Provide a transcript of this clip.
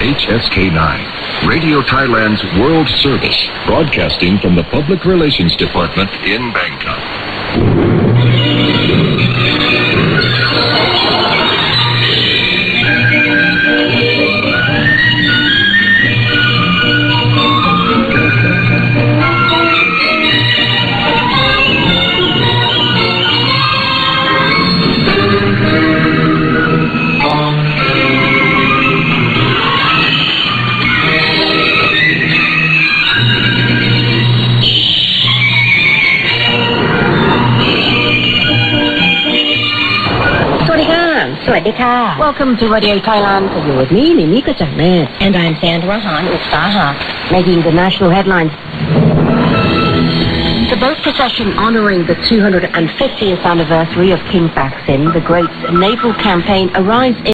HSK9, Radio Thailand's World Service, broadcasting from the Public Relations Department in Bangkok. Welcome to Radio Thailand. You're with me, Mimika Jahmed. And I'm Sandra Han Uksaha. Making the national headlines. The boat procession honoring the 250th anniversary of King Thaksin, the great naval campaign, arrives in